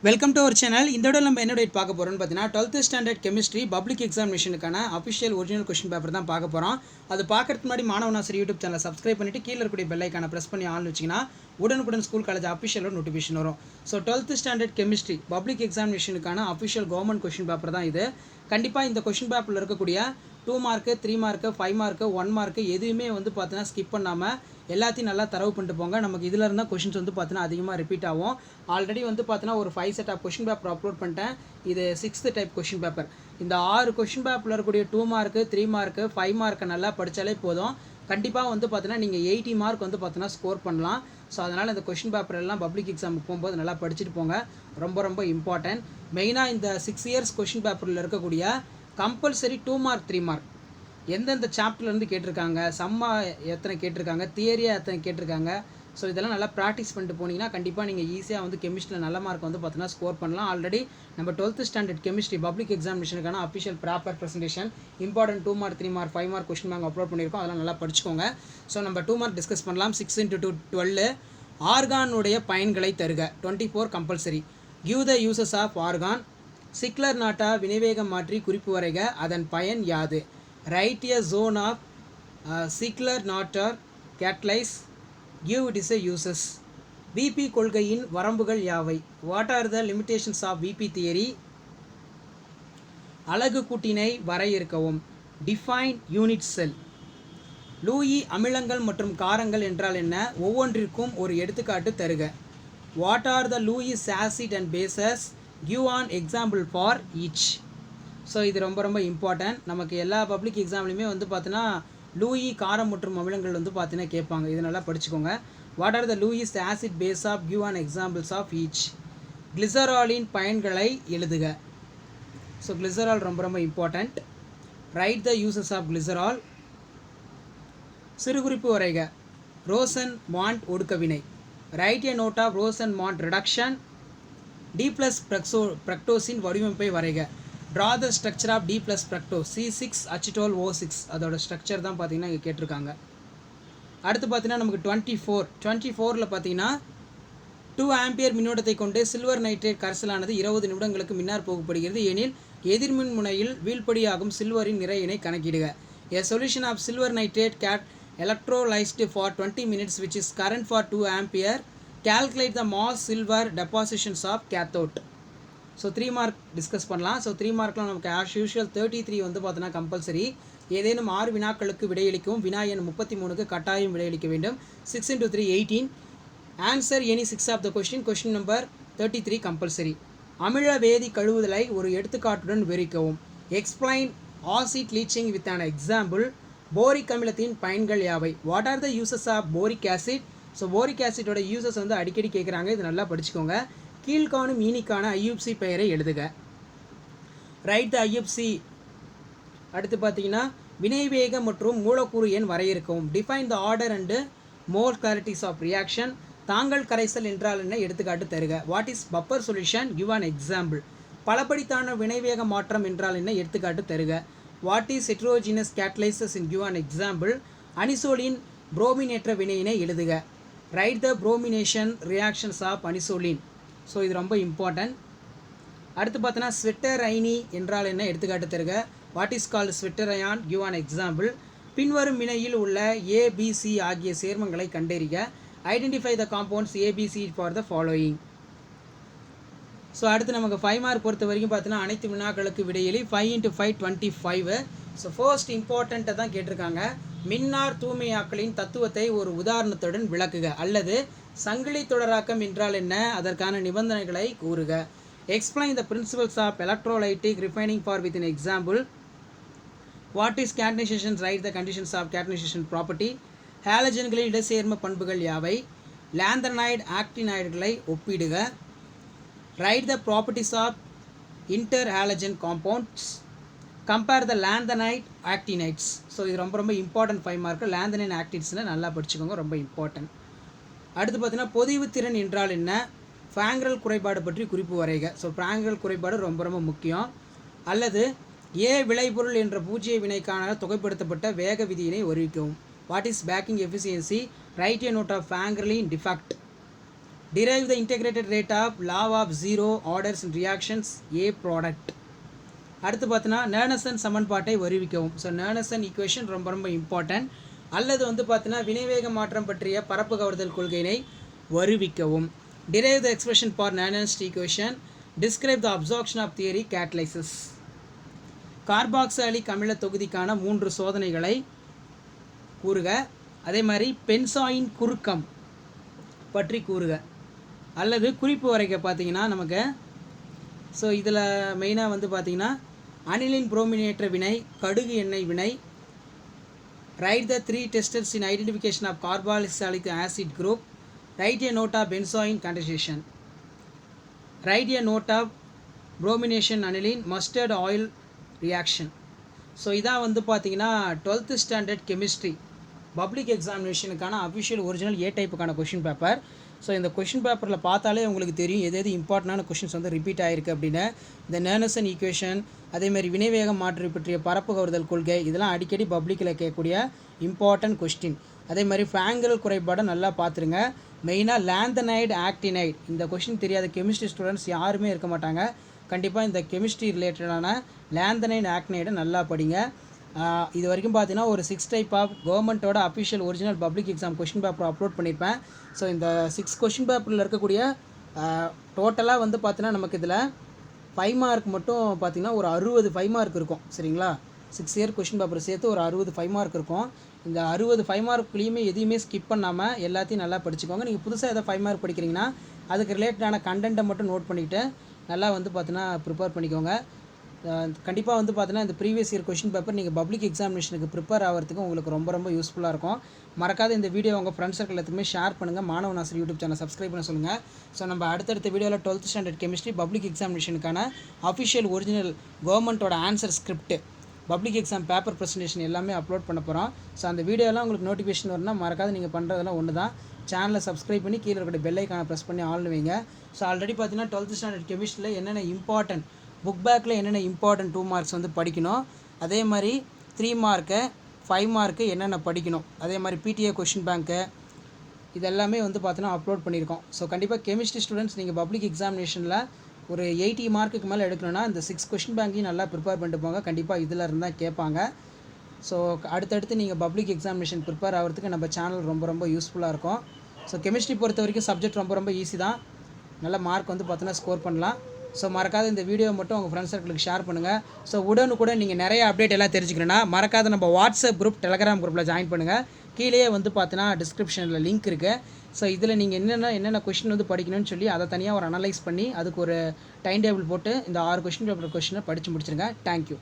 Welcome to our channel. இந்த வீடியோவில் நம்ம என்ன டேட் பார்க்க போகிறோம்னு பார்த்தீங்கன்னா 12th ஸ்டாண்டர்ட் கெமிஸ்ட்ரி பப்ளிக் எக்ஸாமினேஷனுக்கான அஃபிஷியல் ஒரிஜினல் கொஸ்டின் பேப்பர் தான் பார்க்க போகிறோம். அது பார்க்கறதுக்கு முன்னாடி மாணவனாசர் யூடியூப் சேனலை சப்ஸ்கிரைப் பண்ணிவிட்டு கீழே இருக்கக்கூடிய பெல் ஐக்கானை ப்ரெஸ் பண்ணி ஆன் வச்சிங்கன்னா உடனுக்குடன் ஸ்கூல் காலேஜ் அஃபிஷியலோட நோட்டிஃபிகேஷன் வரும். So 12th standard chemistry public எக்ஸாமினேஷனுக்கான அஃபிஷியல் கவர்மெண்ட் கொஸ்டின் பேப்பர் தான் இது. கண்டிப்பாக இந்த கொஸ்டின் பேப்பரில் இருக்கக்கூடிய 2 மார்க்கு 3 மார்க்கு 5 மார்க்கு 1 மார்க்கு எதுவுமே வந்து பார்த்தீங்கன்னா ஸ்கிப் பண்ணாமல் எல்லாத்தையும் நல்லா தரவு பண்ணிட்டு போங்க. நமக்கு இதில் இருந்தால் கொஷின்ஸ் வந்து பார்த்தீங்கன்னா அதிகமாக ரிப்பீட் ஆகும். ஆல்ரெடி வந்து பார்த்தீங்கன்னா ஒரு 5 set of question paper upload பண்ணிட்டேன். இது 6th டைப் கொஷின் பேப்பர். இந்த 6 கொஷின் பேப்பரில் இருக்கக்கூடிய 2 மார்க்கு 3 மார்க்கு 5 மார்க்கு நல்லா படித்தாலே போதும். கண்டிப்பாக வந்து பார்த்தீங்கன்னா நீங்கள் 80 மார்க் வந்து பார்த்தீங்கன்னா ஸ்கோர் பண்ணலாம். ஸோ அதனால் இந்த கொஷின் பேப்பர் எல்லாம் பப்ளிக் எக்ஸாமுக்கு போகும்போது நல்லா படிச்சுட்டு போங்க. ரொம்ப ரொம்ப இம்பார்ட்டன்ட். மெயினாக இந்த 6 இயர்ஸ் கொஷின் பேப்பரில் இருக்கக்கூடிய கம்பல்சரி 2 மார்க் 3 மார்க் எந்தெந்த சாப்டர்லேருந்து கேட்டிருக்காங்க, சம்மா எத்தனை கேட்டிருக்காங்க, தியரியாக எத்தனை கேட்டிருக்காங்க. ஸோ இதெல்லாம் நல்லா ப்ராக்டிஸ் பண்ணிட்டு போனீங்கன்னா கண்டிப்பாக நீங்கள் ஈஸியாக வந்து கெமிஸ்ட்ரியில் நல்ல மார்க் வந்து பார்த்தீங்கன்னா ஸ்கோர் பண்ணலாம். ஆல்ரெடி நம்ம 12th ஸ்டாண்டர்ட் கெமிஸ்ட்ரி பப்ளிக் எக்ஸாமினேஷனுக்கான official proper presentation important 2 mark 3 mark 5 mark question bank upload பண்ணியிருக்கோம். அதெல்லாம் நல்லா படிச்சுக்கோங்க. ஸோ நம்ம 2 மார்க் டிஸ்கஸ் பண்ணலாம். 6 × 2 12 ஆர்கானுடைய பயன்களை தருக 24 compulsory. Give the uses of argon. Ziegler Natta வினைவேகம் மாற்றி குறிப்பு வரைக. அதன் பயன் யாது? Write a zone of Sickler Natter catalyze. Give it is a uses. VP கொள்கையின் வரம்புகள் யாவை? What are the limitations of VP theory? அலகு கூட்டினை வரையறுக்கவும். Define unit cell. லூயி அமிலங்கள் மற்றும் காரங்கள் என்றால் என்ன? ஒவ்வொன்றிற்கும் ஒரு எடுத்துக்காட்டு தருக. What are the Lewis acid and bases? Give an example for each. So இது ரொம்ப ரொம்ப இம்பார்ட்டன்ட். நமக்கு எல்லா பப்ளிக் எக்ஸாம்லையுமே வந்து பார்த்தீங்கன்னா லூயி காரம் மற்றும் அமிலங்கள் வந்து பார்த்தீங்கன்னா கேட்பாங்க. இது நல்லா படிச்சுக்கோங்க. What are the Lewis acid base of give an examples of each. கிளிசராலின் பயன்களை எழுதுக. ஸோ கிளிசரால் ரொம்ப ரொம்ப important. Write the uses of glycerol. சிறுகுறிப்பு வரைக. ரோசன் மாண்ட் ஒடுக்கவினை. Write a note of Rosenmund reduction. D+ பிரக்டோஸின் வடிவமைப்பை வரைக. Draw the structure of D+ fructose C6H12O6 அதோட ஸ்ட்ரக்சர் தான் பார்த்தீங்கன்னா இங்கே கேட்டிருக்காங்க. அடுத்து பார்த்தீங்கன்னா நமக்கு 24ல் பார்த்தீங்கன்னா 2 ஆம்பியர் மின்னோட்டத்தை கொண்டு சில்வர் நைட்ரேட் கரைசலானது 20 நிமிடங்களுக்கு மின்னார் போகப்படுகிறது எனில் எதிர்மின் முனையில் வீழ்படியாகும் சில்வரின் நிறையினை கணக்கிடுக. A solution of silver nitrate electrolyzed for 20 minutes which is current for 2 ampere. Calculate the mass silver depositions of cathode. So 3 mark discuss பண்ணலாம். ஸோ 3 மார்க்கில் நமக்கு ஆஸ் யூஷுவல் 33 வந்து பார்த்தோன்னா கம்பல்சரி. ஏதேனும் 6 வினாக்களுக்கு விடையளிக்கவும். வினா எண் 33க்கு கட்டாயம் விடையளிக்க வேண்டும். 6 × 3 18. Answer any 6 of the question number 33 compulsory. அமில வேதி கழுவுதலை ஒரு எடுத்துக்காட்டுடன் விவரிக்கவும். Explain acid leaching with an example. Boric அமிலத்தின் பயன்கள் யாவை? What are the uses of boric acid? So boric ஆசிட்டோட யூசஸ் வந்து அடிக்கடி கேட்குறாங்க. இது நல்லா படிச்சுக்கோங்க. கீழ்காணும் ஈனிக்கான IUPAC பெயரை எழுதுக. Write the IUPAC. அடுத்து பார்த்தீங்கன்னா வினைவேக மற்றும் மூலக்கூறு எண் வரையறுக்கவும். Define the order and molecularity of reaction. தாங்கல் கரைசல் என்றால் என்ன? எடுத்துக்காட்டு தருக. What is buffer solution? Give an example. பலபடித்தான வினைவேக மாற்றம் என்றால் என்ன? எடுத்துக்காட்டு தருக. What is heterogeneous catalysis in? Give an example. அனிசோலின் புரோமினேற்ற வினையினை எழுதுக. Write the bromination reactions of அனிசோலின். ஸோ இது ரொம்ப இம்பார்ட்டன்ட். அடுத்து பார்த்தோன்னா ஸ்வெட்டர் அயனி என்றால் என்ன? எடுத்துக்காட்டு தருக. What is called zwitter ion? Give an example. பின்வரும் வினையில் உள்ள ABC ஆகிய சேர்மங்களை கண்டறிக. Identify the compounds ABC for the following. So அடுத்து நமக்கு 5 மார்க் பொறுத்த வரைக்கும் பார்த்தீங்கன்னா அனைத்து வினாக்களுக்கு விடையிலி 5 × 5 25. ஸோ ஃபர்ஸ்ட் இம்பார்ட்டண்ட்டை தான் கேட்டிருக்காங்க. மின்னார் தூய்மையாக்கலின் தத்துவத்தை ஒரு உதாரணத்துடன் விளக்குக. அல்லது சங்கிலி தொடராக்கம் என்றால் என்ன? அதற்கான நிபந்தனைகளை கூறுக. Explain the principles of electrolytic refining for with in example. What is catenation? Write the conditions of catenation property. ஹேலஜன்களின் இடச்சேர்ம பண்புகள் யாவை? லேந்தனைடு ஆக்டினைடுகளை ஒப்பிடுக. Write the properties of inter halogen compounds. Compare the lanthanide actinides. So இது ரொம்ப ரொம்ப important 5 mark. Lanthanide ஆக்டினைட்ஸ்னு நல்லா படிச்சுக்கோங்க, ரொம்ப இம்பார்ட்டன்ட். அடுத்து பார்த்தீங்கன்னா பொதிவுத்திறன் என்றால் என்ன? ஃப்ராங்கல் குறைபாடு பற்றி குறிப்பு வரைக. ஸோ ஃப்ராங்கல் குறைபாடு ரொம்ப ரொம்ப முக்கியம். அல்லது விளைபொருள் என்ற பூஜ்ஜிய வினைக்கான தொகைப்படுத்தப்பட்ட வேக விதியினை வருவிக்கவும். What is packing efficiency? Write a note of Frenkel defect. derive the integrated rate of law of zero orders and reactions A product. அடுத்து பார்த்தீங்கன்னா நேர்னசன் சமன்பாட்டை வருவிக்கவும். ஸோ நேர்னசன் ஈக்குவேஷன் ரொம்ப ரொம்ப இம்பார்ட்டன்ட். அல்லது வந்து பார்த்தீங்கன்னா வினைவேக மாற்றம் பற்றிய பரப்பு கவர்தல் கொள்கையினை வருவிக்கவும். derive the expression for Nernst equation. describe the absorption of theory catalysis. Carboxylic அமில தொகுதிக்கான 3 சோதனைகளை கூறுக. அதே மாதிரி பென்சாயின் குறுக்கம் பற்றி கூறுக அல்லது குறிப்பு வரைக்க பார்த்தீங்கன்னா நமக்கு. ஸோ இதில் மெயினாக வந்து பார்த்தீங்கன்னா அனிலின் புரோமினேற்ற வினை, கடுகு எண்ணெய் வினை. Write the 3 testers in identification of carboxylic acid group. Write a note of benzoin condensation. Write a note of bromination aniline mustard oil reaction. So இதான் வந்து பார்த்தீங்கன்னா 12th ஸ்டாண்டர்ட் கெமிஸ்ட்ரி பப்ளிக் எக்ஸாமினேஷனுக்கான அஃபிஷியல் ஒரிஜினல் ஏ டைப்புக்கான question paper. So இந்த question பேப்பரில் பார்த்தாலே உங்களுக்கு தெரியும் எது எது இம்பார்ட்டண்டான கொஷின்ஸ் வந்து ரிப்பீட் ஆகிருக்கு அப்படின்னு. இந்த நேர்னசன் ஈக்குவேஷன், அதேமாதிரி வினைவேகம் மாற்றி பற்றிய பரப்பு கவர்தல் கொள்கை, இதெல்லாம் அடிக்கடி பப்ளிக்கில் கேட்கக்கூடிய இம்பார்ட்டன்ட் கொஸ்டின். அதே மாதிரி ஃபேங்கல் குறைபாடை நல்லா பார்த்துருங்க. மெயினாக லேந்தனைடு ஆக்டினைடு, இந்த கொஷின் தெரியாத கெமிஸ்ட்ரி ஸ்டூடெண்ட்ஸ் யாருமே இருக்க மாட்டாங்க. கண்டிப்பாக இந்த கெமிஸ்ட்ரி ரிலேட்டடான லேந்தனைடு ஆக்டினைடை நல்லா படிங்க. இது வரைக்கும் பார்த்தீங்கன்னா ஒரு 6 டைப் ஆஃப் கவர்மெண்ட்டோட official original public exam question paper upload பண்ணியிருப்பேன். ஸோ இந்த 6 கொஷின் பேப்பரில் இருக்கக்கூடிய டோட்டலாக வந்து பார்த்தீங்கன்னா நமக்கு இதில் 5 மார்க் மட்டும் பார்த்திங்கன்னா ஒரு 60 5 மார்க் இருக்கும். சரிங்களா, 6 இயர் கொஷின் பேப்பர் சேர்த்து ஒரு 60 5 மார்க் இருக்கும். இந்த 60 5 மார்க்லேயுமே எதையுமே ஸ்கிப் பண்ணாமல் எல்லாத்தையும் நல்லா படிச்சுக்கோங்க. நீங்கள் புதுசாக எதாவது 5 மார்க் படிக்கிறீங்கன்னா அதுக்கு ரிலேட்டடான கண்டென்ட்டை மட்டும் நோட் பண்ணிவிட்டு நல்லா வந்து பார்த்தீங்கன்னா ப்ரிப்பேர் பண்ணிக்கோங்க. கண்டிப்பாக வந்து பார்த்தீங்கன்னா இந்த ப்ரீவியஸ் இயர் கொஷின் பேப்பர் நீங்கள் பப்ளிக் எக்ஸாமினேஷனுக்கு ப்ரிப்பேர் ஆகிறதுக்கு உங்களுக்கு ரொம்ப ரொம்ப யூஸ்ஃபுல்லாக இருக்கும். மறக்காத இந்த வீடியோ உங்கள் ஃப்ரெண்ட்ஸ் சர்க்கிள் எல்லாத்துக்குமே ஷேர் பண்ணுங்கள். மாணவன் ஆசிரியர் யூடியூப் சேனல் சப்ஸ்கிரைப் பண்ண சொல்லுங்கள். ஸோ நம்ம அடுத்தடுத்த வீடியோவில் 12th ஸ்டாண்டர்ட் கெமிஸ்ட்ரி பப்ளிக் எக்ஸாமினேஷனுக்கான அஃபிஷியல் ஒரிஜினல் கவர்மெண்ட்டோட answer script, public exam paper presentation எல்லாமே அப்லோட் பண்ண போகிறோம். ஸோ அந்த வீடியோலாம் உங்களுக்கு நோட்டிஃபிகேஷன் வரணும்னா மறக்காத நீங்கள் பண்ணுறதெல்லாம் ஒன்று தான். சேனலை சப்ஸ்கிரைப் பண்ணி கீழே இருக்கிற பெல் ஐக்கானை ப்ரெஸ் பண்ணி ஆல்னு வைங்க. ஸோ ஆல்ரெடி பார்த்தீங்கன்னா 12th ஸ்டாண்டர்ட் கெமிஸ்ட்ரியில் என்னென்ன இம்பார்ட்டன்ட் புக் பேக்கில் என்னென்ன இம்பார்ட்டன்ட் 2 மார்க்ஸ் வந்து படிக்கணும், அதே மாதிரி 3 மார்க்கு 5 மார்க்கு என்னென்ன படிக்கணும், அதே மாதிரி பிடிஏ கொஷின் பேங்க்கு இதெல்லாமே வந்து பார்த்தீங்கன்னா அப்லோட் பண்ணியிருக்கோம். ஸோ கண்டிப்பாக கெமிஸ்ட்ரி ஸ்டூடெண்ட்ஸ் நீங்கள் பப்ளிக் எக்ஸாமினேஷனில் ஒரு 80 மார்க்குக்கு மேலே எடுக்கணும்னா இந்த 6 கொஷின் பேங்கையும் நல்லா ப்ரிப்பேர் பண்ணிட்டு போங்க. கண்டிப்பாக இதில் இருந்தால் கேட்பாங்க. ஸோ அடுத்தடுத்து நீங்கள் பப்ளிக் எக்ஸாமினேஷன் ப்ரிப்பேர் ஆகிறதுக்கு நம்ம சேனல் ரொம்ப ரொம்ப யூஸ்ஃபுல்லாக இருக்கும். ஸோ கெமிஸ்ட்ரி பொறுத்த வரைக்கும் சப்ஜெக்ட் ரொம்ப ரொம்ப ஈஸி தான். நல்ல மார்க் வந்து பார்த்தீங்கன்னா ஸ்கோர் பண்ணலாம். ஸோ மறக்காத இந்த வீடியோ மட்டும் உங்கள் ஃப்ரெண்ட்ஸ் சர்க்கிளுக்கு ஷேர் பண்ணுங்கள். ஸோ உடனுக்குடன் நீங்கள் நிறைய அப்டேட் எல்லாம் தெரிஞ்சுக்கணுன்னா மறக்காத நம்ம வாட்ஸ்அப் குரூப், டெலகிராம் குரூப்பில் ஜாயின் பண்ணுங்கள். கீழே வந்து பார்த்தீங்கன்னா டிஸ்கிரிப்ஷனில் லிங்க் இருக்குது. ஸோ இதில் நீங்கள் என்னென்ன கொஷின் வந்து படிக்கணும்னு சொல்லி அதை தனியாக ஒரு அனலைஸ் பண்ணி அதுக்கு ஒரு டைம் டேபிள் போட்டு இந்த 6 கொஷின் பேப்பர் கொஷினை படித்து முடிச்சிருங்க. தேங்க்யூ.